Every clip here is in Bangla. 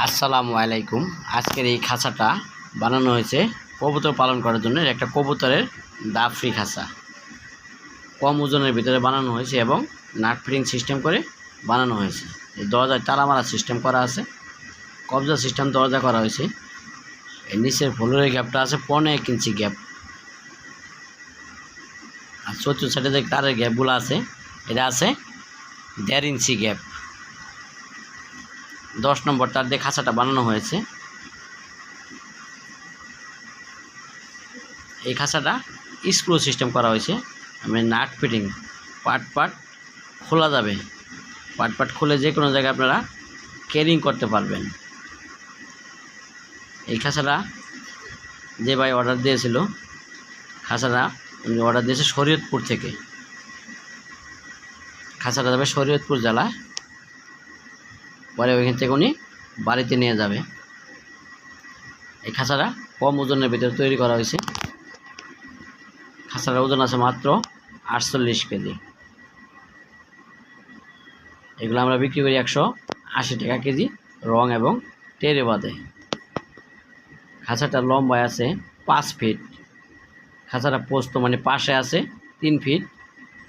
আসসালামু আলাইকুম। আজকের এই খাঁচাটা বানানো হয়েছে কবুতর পালন করার জন্য। একটা কবুতরের দাব ফ্রি খাঁচা, কম ওজনের ভিতরে বানানো হয়েছে এবং নাট ফিটিং সিস্টেম করে বানানো হয়েছে। এই দরজায় তালা মারা সিস্টেম করা আছে, কবজা সিস্টেম দরজা করা হয়েছে। এর নিচের ফ্লোরের গ্যাপটা আছে 15 ইঞ্চি গ্যাপ, আর চতুর্থ সাইডে যে তারের গ্যাপগুলো আছে এটা আছে 1.5 ইঞ্চি গ্যাপ। 10 নম্বর তার দিয়ে খাঁচাটা বানানো হয়েছে। এই খাঁচাটা স্ক্রু সিস্টেম করা হয়েছে। আমি নাট ফিটিং পার্ট খোলা যাবে, পার্ট খুলে যে কোনো জায়গায় আপনারা ক্যারিং করতে পারবেন। এই খাঁচাটা যে ভাই অর্ডার দিয়েছিল, খাঁচাটা উনি অর্ডার দিয়েছে শরীয়তপুর থেকে। খাঁচাটা যাবে শরীয়তপুর জেলায়, পরে ওইখান থেকে উনি বাড়িতে নিয়ে যাবে। এই খাঁচাটা কম ওজনের ভিতরে তৈরি করা হয়েছে। খাঁচাটার ওজন আছে মাত্র 48 কেজি। এগুলো আমরা বিক্রি করি 180 টাকা কেজি, রং এবং টেরে বাদে। খাঁচাটার লম্বায় আছে 5 ফিট। খাঁচাটা পোস্ত মানে পাশে আছে 3 ফিট।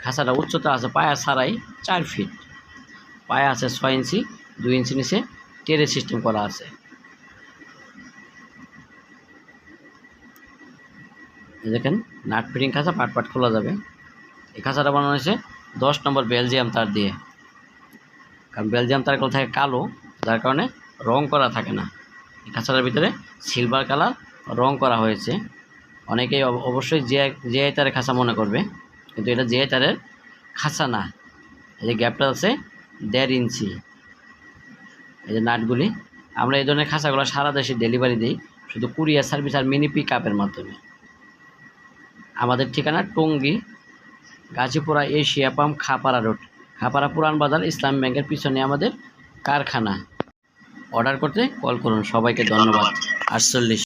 খাঁচাটা উচ্চতা আছে পায়া ছাড়াই 4 ফিট। পায়া আছে 6 ইঞ্চি, 2 ইঞ্চি নিচে টেরে সিস্টেম করা আছে। দেখেন নাট ফিটিং খাঁচা, পার্ট খোলা যাবে। এই খাঁচাটা বানানো হয়েছে 10 নম্বর বেলজিয়াম তার দিয়ে, কারণ বেলজিয়াম তারগুলো থাকে কালো, যার কারণে রং করা থাকে না। এই খাঁচাটার ভিতরে সিলভার কালার রং করা হয়েছে। অনেকেই অবশ্যই জিআই তারের খাঁচা মনে করবে, কিন্তু এটা জিআই তারের খাঁচা না। এই যে গ্যাপটা আছে 1.5 ইঞ্চি। এই যে নাটগুলি, আমরা এই ধরনের খাঁচাগুলো সারা দেশে ডেলিভারি দিই, শুধু কুরিয়ার সার্ভিস আর মিনি পিক আপের মাধ্যমে। আমাদের ঠিকানা Tongi, Gazipura Asia pump, Khapara road, Khapara পুরান বাজার, ইসলাম ব্যাংকের পিছনে আমাদের কারখানা। অর্ডার করতে কল করুন। সবাইকে ধন্যবাদ। 48।